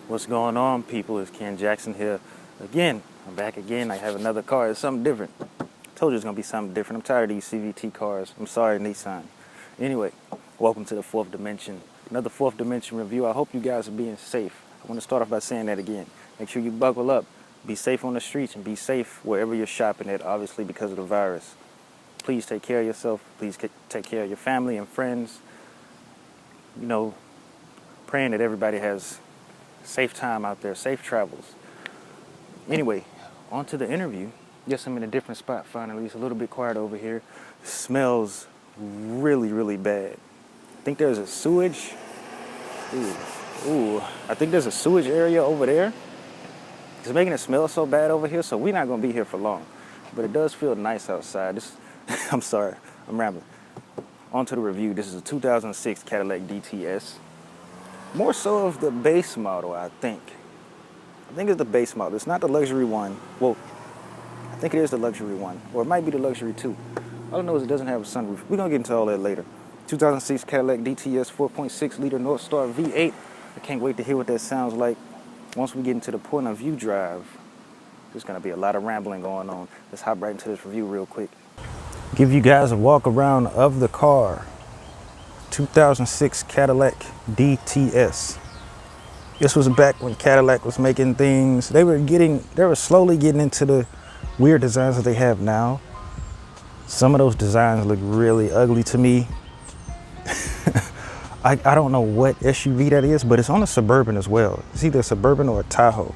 What's going on, people? It's Ken Jackson here again. I'm back again. I have another car. It's something different. Told you it's gonna be something different. I'm tired of these CVT cars. I'm sorry, Nissan. Anyway, welcome to the Fourth Dimension. Another Fourth Dimension review. I hope you guys are being safe. I want to start off by saying that again. Make sure you buckle up. Be safe on the streets and be safe wherever you're shopping at, obviously because of the virus. Please take care of yourself. Please take care of your family and friends. You know, praying that everybody has safe time out there, safe travels. Anyway, on to the interview. Yes, I'm in a different spot finally. It's a little bit quiet over here. It smells really, really bad. I think there's a sewage. I think there's a sewage area over there. It's making it smell so bad over here, so we're not gonna be here for long. But it does feel nice outside. I'm sorry, I'm rambling. On to the review. This is a 2006 Cadillac DTS. More so of the base model, I think. I think it's the base model. It's not the luxury one. Well, I think it is the luxury one. Or it might be the luxury 2. All I know is it doesn't have a sunroof. We're going to get into all that later. 2006 Cadillac DTS 4.6 liter North Star V8. I can't wait to hear what that sounds like. Once we get into the point of view drive, there's going to be a lot of rambling going on. Let's hop right into this review real quick. Give you guys a walk around of the car. 2006 Cadillac DTS. This was back when Cadillac was making things. They were slowly getting into the weird designs that they have now. Some of those designs look really ugly to me. I don't know what SUV that is, but it's on a Suburban as well. It's either a Suburban or a Tahoe.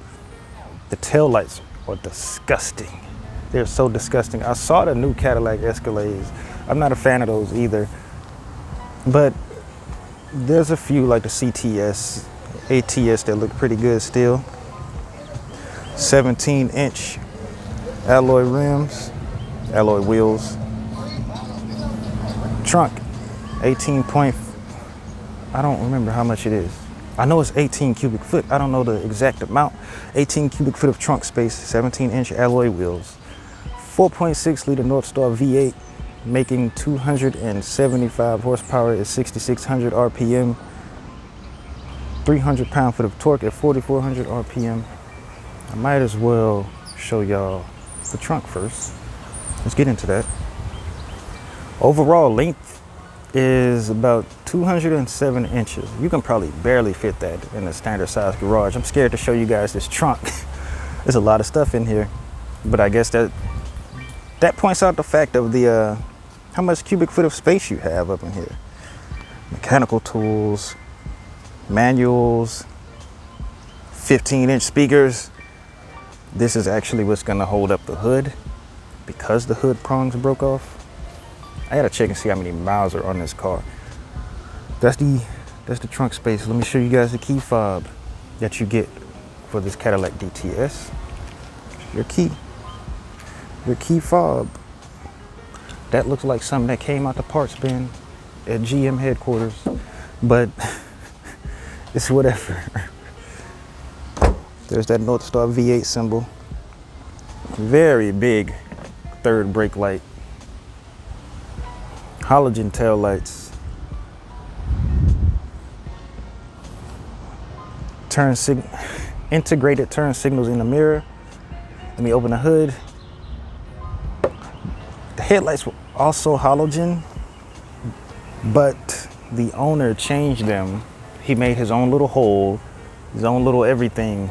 The taillights are disgusting. They're so disgusting. I saw the new Cadillac Escalades. I'm not a fan of those either. But there's a few like the CTS, ATS that look pretty good still. 17-inch alloy rims, alloy wheels. Trunk, 18 point, I don't remember how much it is. I know it's 18 cubic foot. I don't know the exact amount. 18 cubic foot of trunk space, 17-inch alloy wheels. 4.6 liter North Star V8. Making 275 horsepower at 6,600 RPM, 300 pound-foot of torque at 4,400 RPM. I might as well show y'all the trunk first. Let's get into that. Overall length is about 207 inches. You can probably barely fit that in a standard size garage. I'm scared to show you guys this trunk. There's a lot of stuff in here, but I guess that points out the fact of the how much cubic foot of space you have up in here. Mechanical tools, manuals, 15-inch speakers. This is actually what's gonna hold up the hood because the hood prongs broke off. I gotta check and see how many miles are on this car. That's the trunk space. Let me show you guys the key fob that you get for this Cadillac DTS. Your key fob. That looks like something that came out the parts bin at GM headquarters, but it's whatever. There's that North Star V8 symbol. Very big third brake light. Halogen tail lights. Integrated turn signals in the mirror. Let me open the hood. The headlights were also halogen, but the owner changed them. He made his own little hole, his own little everything,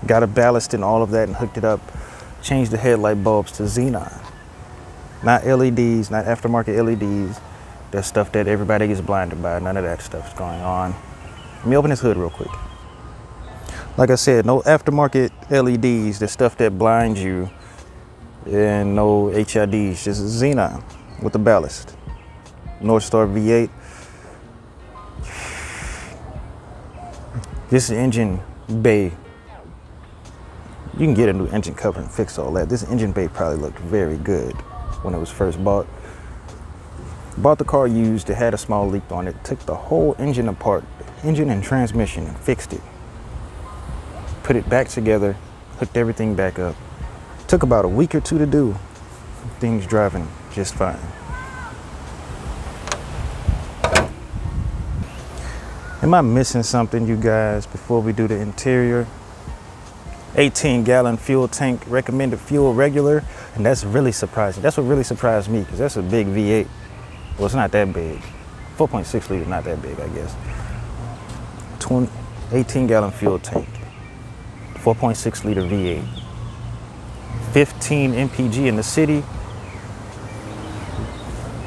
got a ballast and all of that and hooked it up, changed the headlight bulbs to xenon. Not LEDs, not aftermarket LEDs. That's stuff that everybody gets blinded by. None of that stuff's going on. Let me open this hood real quick. Like I said, no aftermarket LEDs, the stuff that blinds you. And no HIDs, just xenon with the ballast. North Star V8. This engine bay, you can get a new engine cover and fix all that. This engine bay probably looked very good when it was first bought. Bought the car used, it had a small leak on it. Took the whole engine apart, engine and transmission, and fixed it. Put it back together, hooked everything back up. Took about a week or two to do. Things driving just fine. Am I missing something, you guys, before we do the interior? 18-gallon fuel tank, recommended fuel regular, and that's really surprising. That's what really surprised me, because that's a big V8. Well, it's not that big. 4.6 liter, not that big, I guess. 18-gallon fuel tank, 4.6 liter V8, 15 mpg in the city,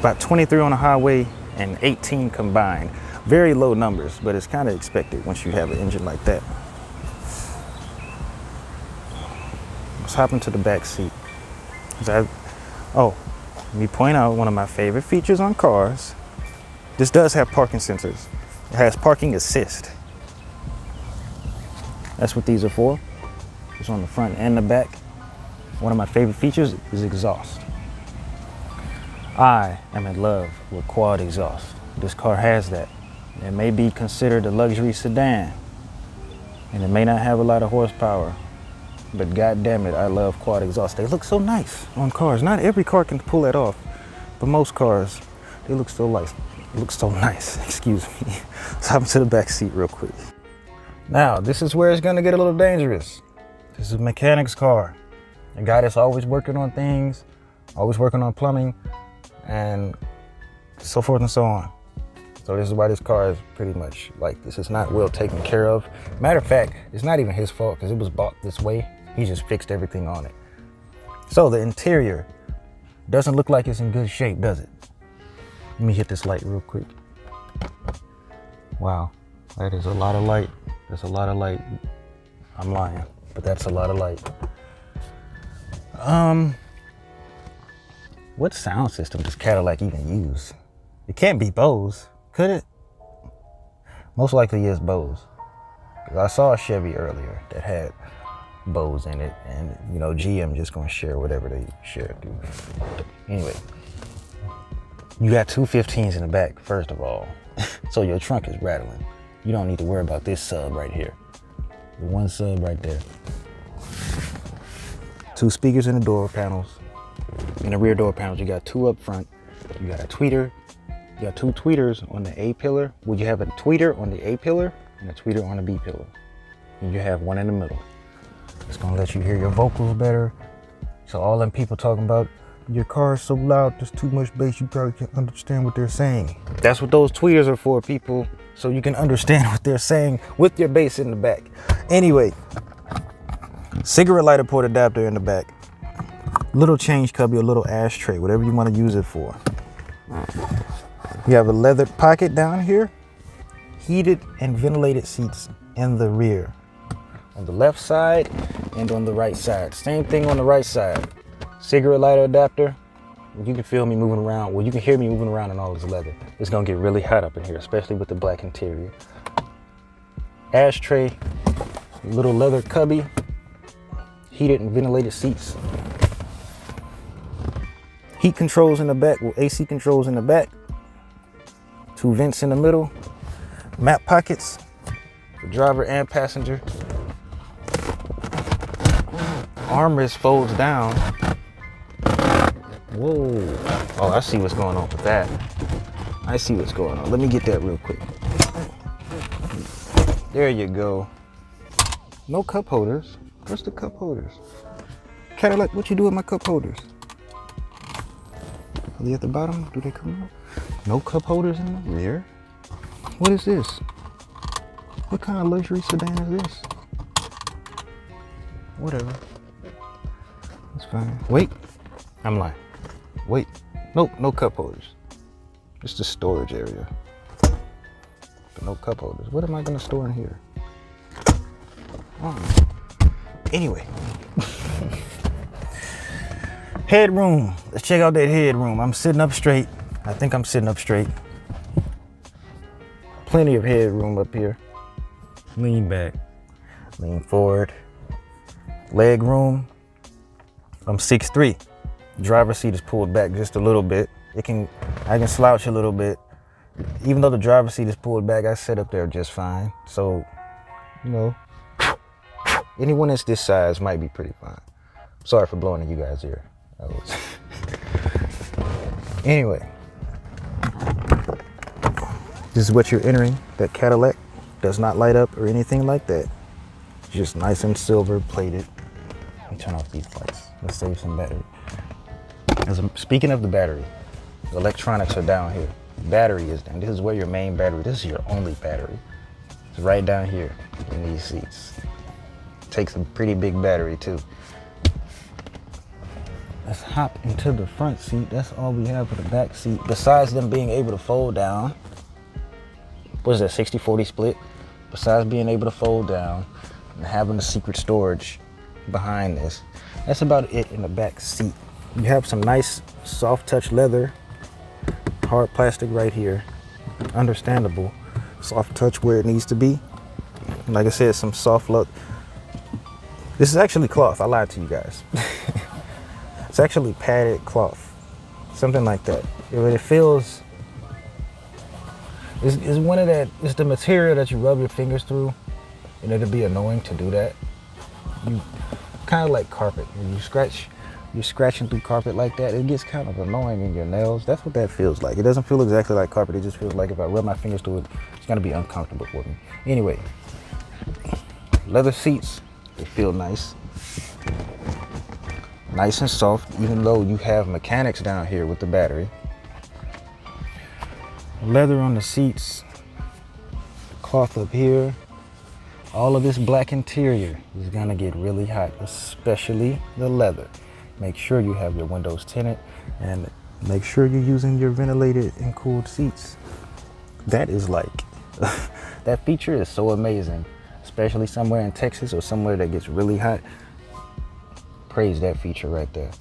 about 23 on the highway, and 18 combined. Very low numbers, but it's kind of expected once you have an engine like that. Let's hop into the back seat. Oh, let me point out one of my favorite features on cars. This does have parking sensors. It has parking assist. That's what these are for. It's on the front and the back. One of my favorite features is exhaust. I am in love with quad exhaust. This car has that. It may be considered a luxury sedan, and it may not have a lot of horsepower, but god damn it, I love quad exhaust. They look so nice on cars. Not every car can pull that off, but most cars, they look so nice. Excuse me. Let's hop into the back seat real quick. Now, this is where it's gonna get a little dangerous. This is a mechanic's car. A guy that's always working on things, always working on plumbing, and so forth and so on. So this is why this car is pretty much like this. It's not well taken care of. Matter of fact, it's not even his fault because it was bought this way. He just fixed everything on it. So the interior doesn't look like it's in good shape, does it? Let me hit this light real quick. Wow, that is a lot of light. That's a lot of light. I'm lying, but that's a lot of light. What sound system does Cadillac even use? It can't be Bose. Could it? Most likely is Bose. Because I saw a Chevy earlier that had Bose in it, and you know, GM just gonna share whatever they share. Anyway, you got two 15s in the back, first of all. So your trunk is rattling. You don't need to worry about this sub right here. The one sub right there. Two speakers in the door panels. In the rear door panels, you got two up front. You got a tweeter. You got two tweeters on the A pillar. Well, you have a tweeter on the A pillar and a tweeter on the B pillar. And you have one in the middle. It's gonna let you hear your vocals better. So all them people talking about, your car is so loud, there's too much bass, you probably can't understand what they're saying. That's what those tweeters are for, people. So you can understand what they're saying with your bass in the back. Anyway, cigarette lighter port adapter in the back. Little change cubby, a little ashtray, whatever you want to use it for. You have a leather pocket down here. Heated and ventilated seats in the rear. On the left side and on the right side. Same thing on the right side. Cigarette lighter adapter. You can feel me moving around. Well, you can hear me moving around in all this leather. It's gonna get really hot up in here, especially with the black interior. Ashtray, little leather cubby, heated and ventilated seats. Heat controls in the back, well, AC controls in the back. Two vents in the middle. Map pockets for driver and passenger. Armrest folds down. Whoa. Oh, I see what's going on with that. I see what's going on. Let me get that real quick. There you go. No cup holders. Where's the cup holders? Cadillac, what you do with my cup holders? Are they at the bottom? Do they come out? No cup holders in the rear? What is this? What kind of luxury sedan is this? Whatever. That's fine. Wait. I'm lying. Wait. Nope, no cup holders. It's the storage area. But no cup holders. What am I gonna store in here? Anyway. Headroom. Let's check out that headroom. I'm sitting up straight. I think I'm sitting up straight. Plenty of headroom up here. Lean back. Lean forward. Leg room. I'm 6'3". Driver's seat is pulled back just a little bit. I can slouch a little bit. Even though the driver's seat is pulled back, I sit up there just fine. So, you know, anyone that's this size might be pretty fine. Sorry for blowing in you guys' ear. Anyway, this is what you're entering, that Cadillac does not light up or anything like that. Just nice and silver plated. Let me turn off these lights. Let's save some battery. Speaking of the battery, the electronics are down here. Battery is down. This is where your main battery, this is your only battery. It's right down here in these seats. Takes a pretty big battery too. Let's hop into the front seat. That's all we have for the back seat. Besides them being able to fold down, what is that, 60-40 split? Besides being able to fold down and having the secret storage behind this, that's about it in the back seat. You have some nice soft touch leather, hard plastic right here. Understandable. Soft touch where it needs to be. Like I said, some soft look. This is actually cloth. I lied to you guys. It's actually padded cloth, something like that. It feels, it's one of that, it's the material that you rub your fingers through, and it'll be annoying to do that. You kind of like carpet. When you're scratching through carpet like that, it gets kind of annoying in your nails. That's what that feels like. It doesn't feel exactly like carpet. It just feels like if I rub my fingers through it, it's gonna be uncomfortable for me. Anyway, leather seats, they feel nice. Nice and soft, even though you have mechanics down here with the battery. Leather on the seats, cloth up here. All of this black interior is gonna get really hot, especially the leather. Make sure you have your windows tinted and make sure you're using your ventilated and cooled seats. That is like, that feature is so amazing, especially somewhere in Texas or somewhere that gets really hot. Praise that feature right there.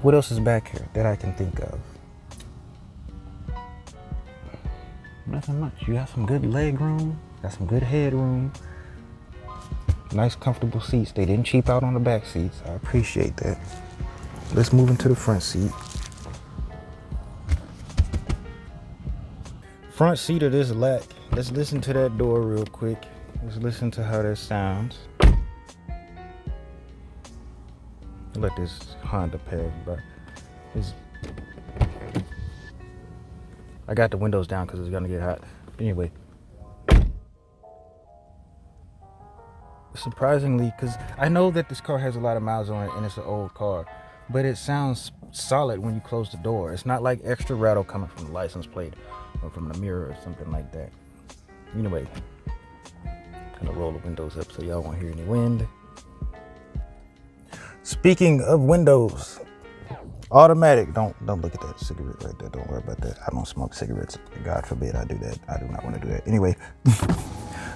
What else is back here that I can think of? Nothing much. You got some good leg room, got some good head room. Nice comfortable seats. They didn't cheap out on the back seats. I appreciate that. Let's move into the front seat. Front seat of this lack. Let's listen to that door real quick. Let's listen to how that sounds. Let this Honda pass by. I got the windows down because it's gonna get hot. Anyway, surprisingly, because I know that this car has a lot of miles on it and it's an old car, but it sounds solid when you close the door. It's not like extra rattle coming from the license plate or from the mirror or something like that. Anyway, I'm gonna roll the windows up so y'all won't hear any wind. Speaking of windows, automatic. Don't look at that cigarette right there. Don't worry about that. I don't smoke cigarettes. God forbid I do that. I do not want to do that. Anyway,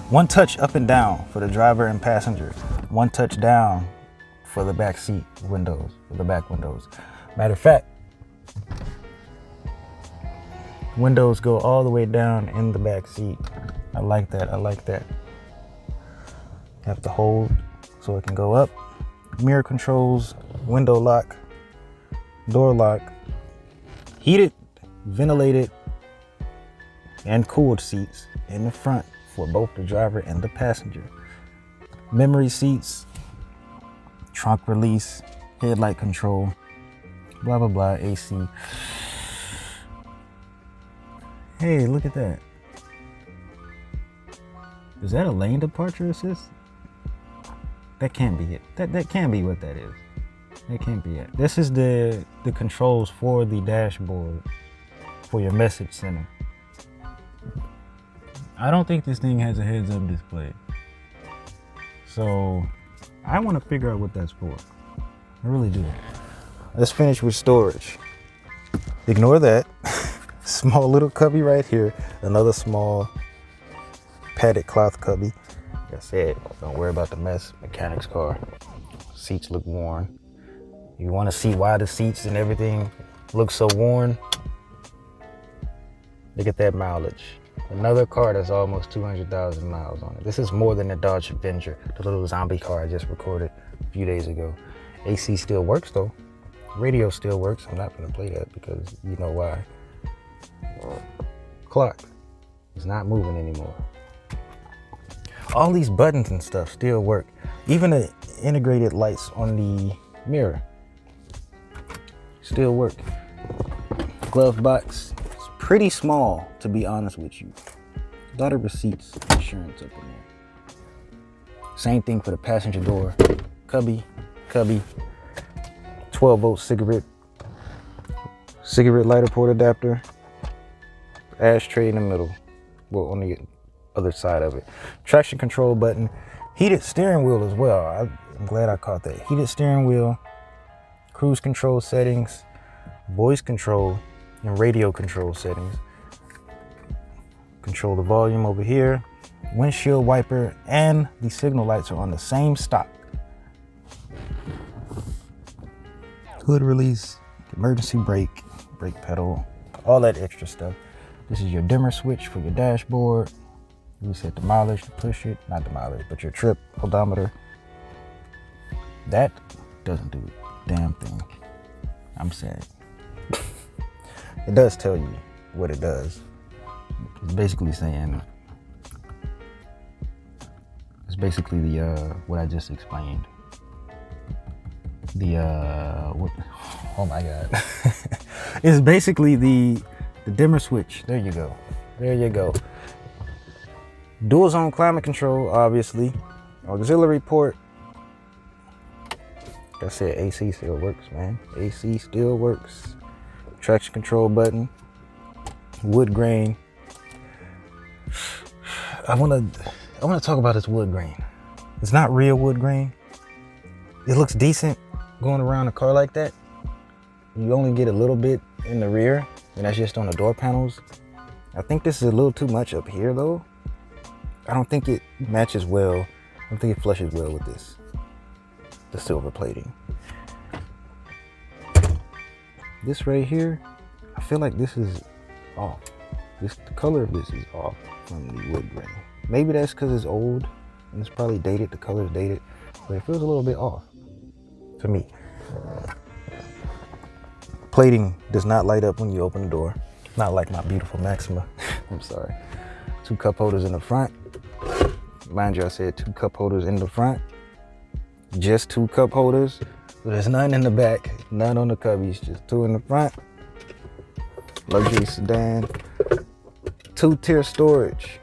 one touch up and down for the driver and passenger. One touch down for the back seat windows, for the back windows. Matter of fact, windows go all the way down in the back seat. I like that. I like that. Have to hold so it can go up. Mirror controls, window lock, door lock, heated, ventilated, and cooled seats in the front for both the driver and the passenger. Memory seats, trunk release, headlight control, blah, blah, blah, AC. Hey, look at that. Is that a lane departure assist? That can't be it. That can't be what that is. That can't be it. This is the controls for the dashboard for your message center. I don't think this thing has a heads-up display. So I want to figure out what that's for. I really do. Let's finish with storage. Ignore that. Small little cubby right here. Another small padded cloth cubby. Like I said, don't worry about the mess. Mechanic's car. Seats look worn. You want to see why the seats and everything look so worn? Look at that mileage. Another car that's almost 200,000 miles on it. This is more than the Dodge Avenger, the little zombie car I just recorded a few days ago. AC still works though. Radio still works. I'm not going to play that because you know why. Clock is not moving anymore. All these buttons and stuff still work. Even the integrated lights on the mirror still work. Glove box is pretty small, to be honest with you. A lot of receipts, insurance up in there. Same thing for the passenger door. Cubby, 12-volt cigarette lighter port adapter, ashtray in the middle, well, on the other side of it. Traction control button, heated steering wheel as well. I'm glad I caught that. Heated steering wheel, cruise control settings, voice control, and radio control settings. Control the volume over here. Windshield wiper and the signal lights are on the same stock. Hood release, emergency brake pedal, all that extra stuff. This is your dimmer switch for your dashboard. You set the mileage to push it, not the mileage, but your trip odometer. That doesn't do a damn thing. I'm sad. It does tell you what it does. It's basically saying, it's basically the what I just explained. What? Oh my God. It's basically the dimmer switch. There you go. There you go. Dual zone climate control, obviously. Auxiliary port. Like I said, AC still works, man. AC still works. Traction control button. Wood grain. I want to talk about this wood grain. It's not real wood grain. It looks decent going around a car like that. You only get a little bit in the rear, and that's just on the door panels. I think this is a little too much up here though. I don't think it matches well. I don't think it flushes well with this, the silver plating. This right here, I feel like this is off. The color of this is off from the wood grain. Maybe that's because it's old and it's probably dated. The color's dated, but it feels a little bit off to me. Plating does not light up when you open the door. Not like my beautiful Maxima. I'm sorry. 2 cup holders in the front. Mind you, I said 2 cup holders in the front. Just 2 cup holders. So there's none in the back, none on the cubbies, just 2 in the front. Luxury sedan. 2-tier storage.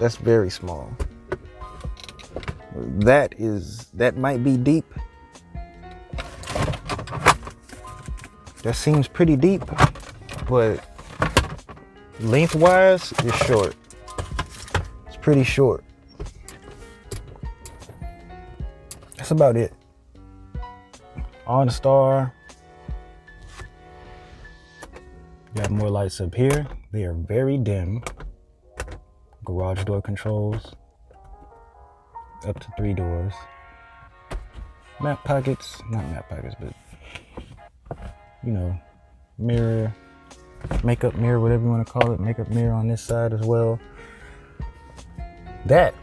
That's very small. That might be deep. That seems pretty deep, but lengthwise, it's short. It's pretty short. That's about it. OnStar. Got more lights up here. They are very dim. Garage door controls. Up to 3 doors. Map pockets, not map pockets, but you know, mirror, makeup mirror, whatever you want to call it. Makeup mirror on this side as well. That,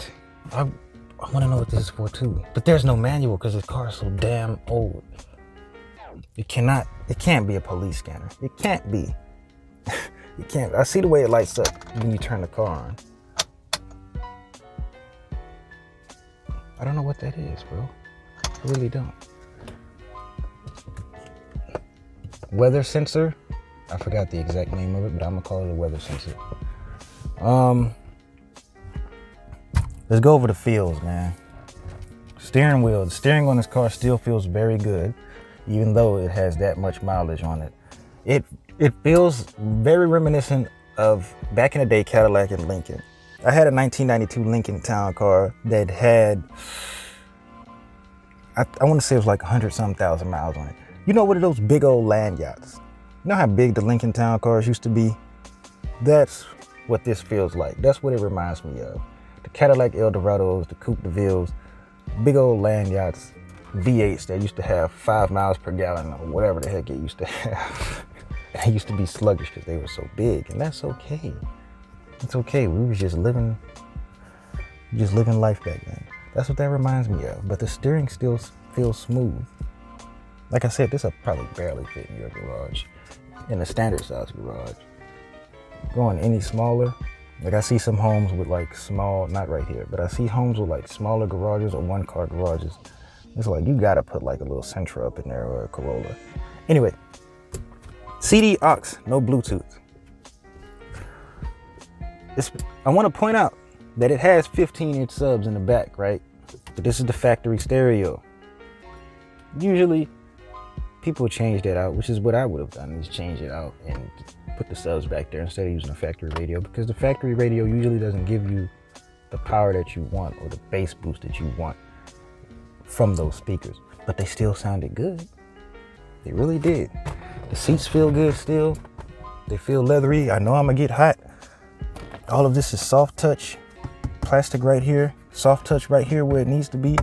I want to know what this is for too. But there's no manual because this car is so damn old. It can't be a police scanner. It can't be. It can't. I see the way it lights up when you turn the car on. I don't know what that is, bro. I really don't. Weather sensor. I forgot the exact name of it, but I'm gonna call it a weather sensor. Let's go over the feels, man. Steering wheel. The steering on this car still feels very good, even though it has that much mileage on it. It feels very reminiscent of back in the day Cadillac and Lincoln. I had a 1992 Lincoln Town Car that had, I want to say it was like 100-some thousand miles on it. You know what are those big old land yachts? You know how big the Lincoln Town Cars used to be? That's what this feels like. That's what it reminds me of. The Cadillac Eldorados, the Coupe de Villes, big old land yachts, V8s that used to have 5 miles per gallon or whatever the heck it used to have. They used to be sluggish because they were so big, and that's okay. It's okay. We were just living life back then. That's what that reminds me of. But the steering still feels smooth. Like I said, this will probably barely fit in your garage, in a standard size garage. Going any smaller, like I see some homes with like small, not right here, but I see homes with like smaller garages or 1-car garages. It's like you gotta put like a little Sentra up in there or a Corolla. Anyway, CD aux, no Bluetooth. I want to point out that it has 15-inch subs in the back, right? But this is the factory stereo. Usually people change that out, which is what I would have done, is change it out and put the subs back there instead of using a factory radio, because the factory radio usually doesn't give you the power that you want or the bass boost that you want from those speakers. But they still sounded good. They really did. The seats feel good still. They feel leathery. I know I'm gonna get hot. All of this is soft touch. Plastic right here. Soft touch right here where it needs to be.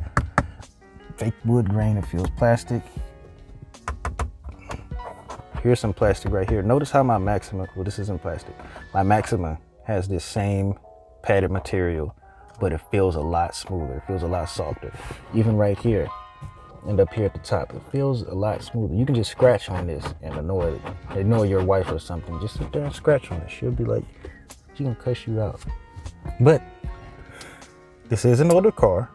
Fake wood grain, it feels plastic. Here's some plastic right here. Notice how my Maxima, well, this isn't plastic. My Maxima has this same padded material, but it feels a lot smoother. It feels a lot softer. Even right here and up here at the top, it feels a lot smoother. You can just scratch on this and annoy your wife or something. Just sit there and scratch on it. She'll be like, she gonna cuss you out. But this is an older car.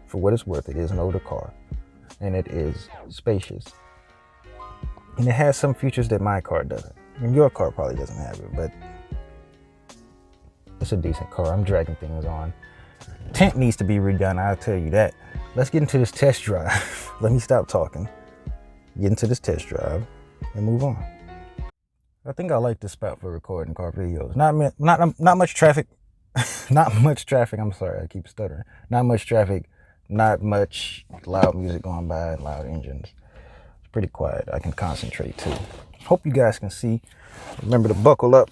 For what it's worth, it is an older car. And it is spacious. And it has some features that my car doesn't. And your car probably doesn't have it, but it's a decent car. I'm dragging things on. Tent needs to be redone, I'll tell you that. Let's get into this test drive. Let me stop talking. Get into this test drive and move on. I think I like this spot for recording car videos. Not much traffic. Not much traffic. I'm sorry, I keep stuttering. Not much traffic. Not much loud music going by and loud engines. It's pretty quiet. I can concentrate too. Hope you guys can see. Remember to buckle up,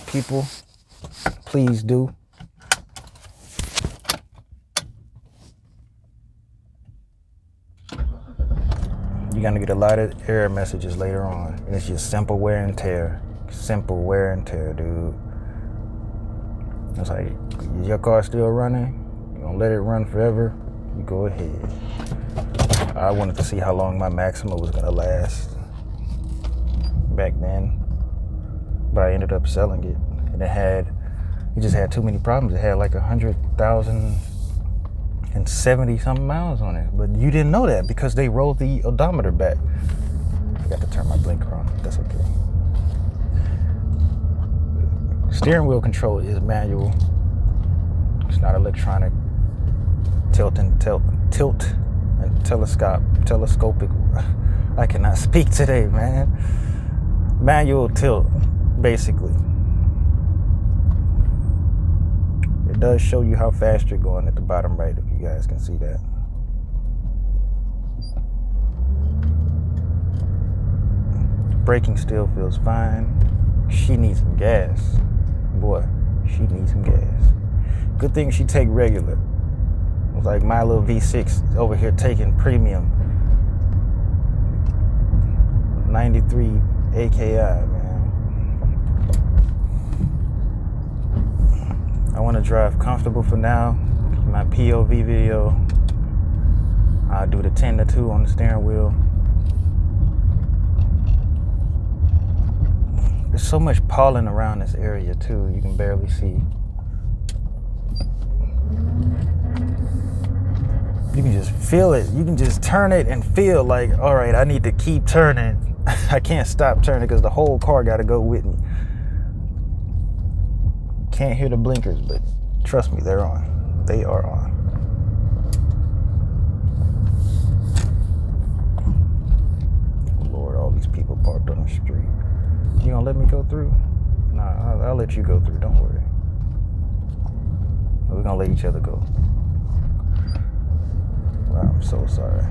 people. Please do. You're gonna get a lot of error messages later on. And it's just simple wear and tear. Simple wear and tear, dude. It's like, is your car still running? You gonna let it run forever? You go ahead. I wanted to see how long my Maxima was gonna last back then, but I ended up selling it, and it just had too many problems. It had like 100,070 something miles on it, but you didn't know that because they rolled the odometer back. I forgot to turn my blinker on. That's okay. Steering wheel control is manual. It's not electronic. Tilt and telescopic. I cannot speak today, man. Manual tilt, basically. It does show you how fast you're going at the bottom right, if you guys can see that. Braking still feels fine. She needs some gas. Boy, she needs some gas. Good thing she take regular. It's like my little V6 over here taking premium. 93 AKI, man. I want to drive comfortable for now. My POV video, I'll do the 10-2 on the steering wheel. There's so much pollen around this area too, you can barely see. You can just feel it. You can just turn it and feel like, all right, I need to keep turning. I can't stop turning because the whole car got to go with me. Can't hear the blinkers, but trust me, they're on. They are on. Lord, all these people parked on the street. You gonna let me go through? Nah, I'll let you go through, don't worry. We're gonna let each other go. Wow, I'm so sorry.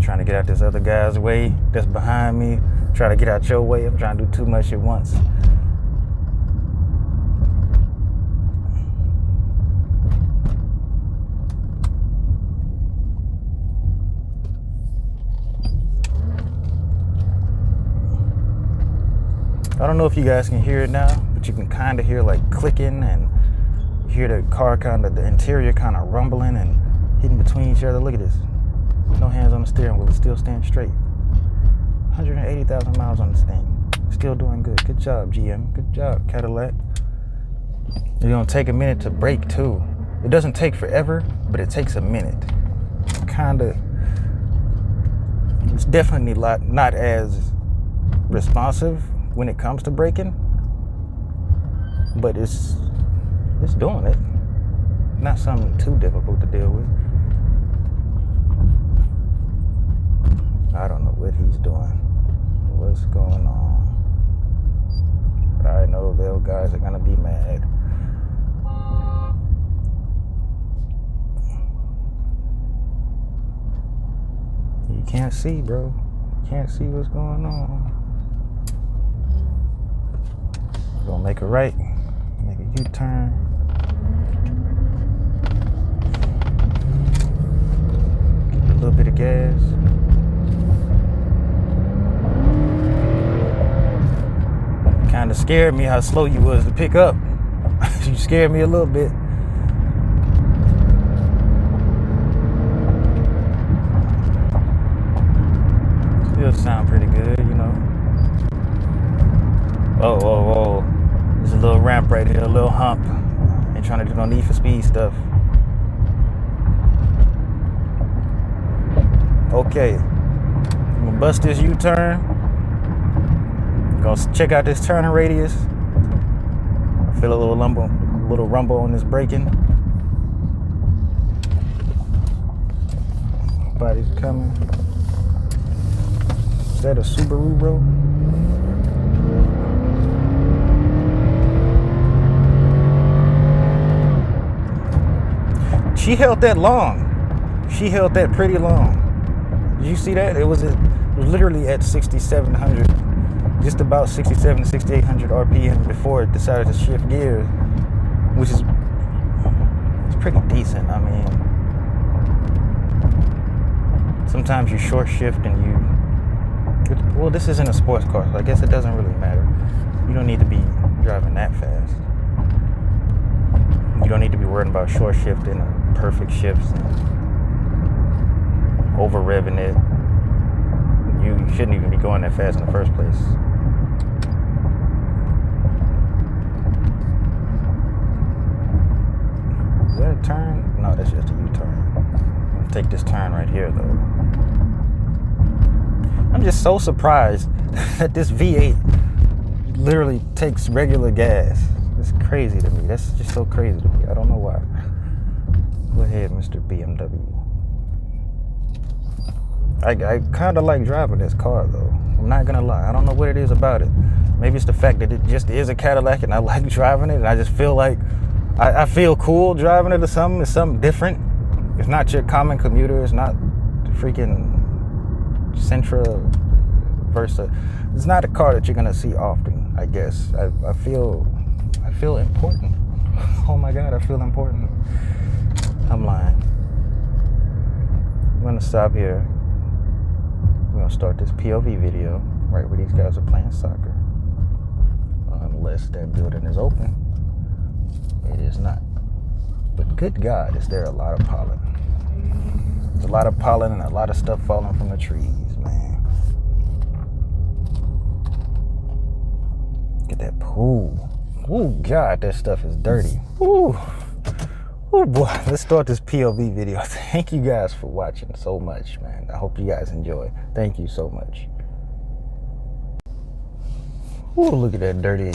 Trying to get out this other guy's way that's behind me. Trying to get out your way. I'm trying to do too much at once. I don't know if you guys can hear it now, but you can kind of hear like clicking and hear the car the interior kind of rumbling and hitting between each other. Look at this. No hands on the steering wheel. It's still staying straight. 180,000 miles on this thing. Still doing good. Good job, GM. Good job, Cadillac. You're gonna take a minute to brake too. It doesn't take forever, but it takes a minute. It's definitely not as responsive when it comes to braking, but it's doing it. Not something too difficult to deal with. I don't know what he's doing, what's going on, but I know those guys are gonna be mad. You can't see, bro. You can't see what's going on. We're gonna make a right, make a U-turn. Give it a little bit of gas. Kind of scared me how slow you was to pick up. You scared me a little bit. Still sound pretty good, you know. Oh. There's a little ramp right here, a little hump. Ain't trying to do no Need for Speed stuff. Okay. I'm gonna bust this U-turn. Gonna check out this turning radius. I feel a little rumble on this braking. Body's coming. Is that a Subaru, bro? She held that long. She held that pretty long. Did you see that? It was literally at 6,700. Just about 67 to 6,800 RPM before it decided to shift gears, which is pretty decent. I mean, sometimes you short shift and well, this isn't a sports car, so I guess it doesn't really matter. You don't need to be driving that fast. You don't need to be worrying about short shifting or perfect shifts and over revving it. You shouldn't even be going that fast in the first place. Is that a turn? No, that's just a U-turn. I'm gonna take this turn right here, though. I'm just so surprised that this V8 literally takes regular gas. It's crazy to me. That's just so crazy to me. I don't know why. Go ahead, Mr. BMW. I kind of like driving this car, though. I'm not gonna lie. I don't know what it is about it. Maybe it's the fact that it just is a Cadillac and I like driving it, and I just feel like I feel cool driving it or something. It's something different. It's not your common commuter. It's not the freaking Sentra Versa. It's not a car that you're gonna see often, I guess. I feel important. Oh my God, I feel important. I'm lying. I'm gonna stop here. We're gonna start this POV video right where these guys are playing soccer. Unless that building is open. It is not. But good God, is there a lot of pollen. There's a lot of pollen and a lot of stuff falling from the trees, man. Look at that pool. Oh God, that stuff is dirty. Ooh. Oh boy, let's start this POV video. Thank you guys for watching so much, man. I hope you guys enjoy. Thank you so much. Oh, look at that dirty.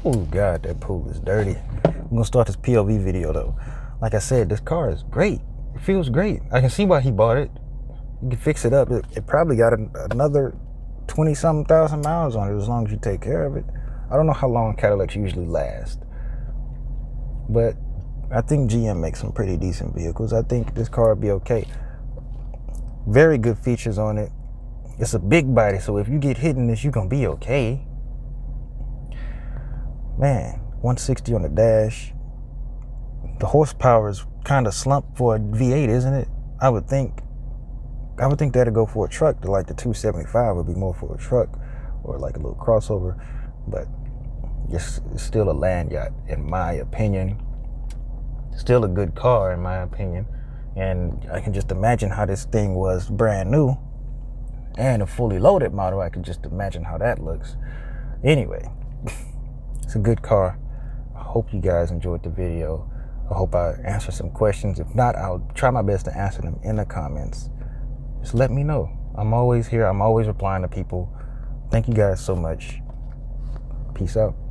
Oh God, that pool is dirty. I'm gonna start this POV video though. Like I said, this car is great. It feels great. I can see why he bought it. You can fix it up. It probably got another 20-something thousand miles on it as long as you take care of it. I don't know how long Cadillacs usually last, but I think GM makes some pretty decent vehicles. I think this car would be okay. Very good features on it. It's a big body, so if you get hit in this, you're gonna be okay. Man, 160 on the dash. The horsepower is kind of slumped for a V8, isn't it? I would think that'd go for a truck. Like the 275 would be more for a truck or like a little crossover, but it's still a land yacht in my opinion. Still a good car in my opinion, and I can just imagine how this thing was brand new and a fully loaded model. I can just imagine how that looks. Anyway, it's a good car. I hope you guys enjoyed the video. I hope I answered some questions. If not, I'll try my best to answer them in the comments. Just let me know. I'm always here. I'm always replying to people. Thank you guys so much. Peace out.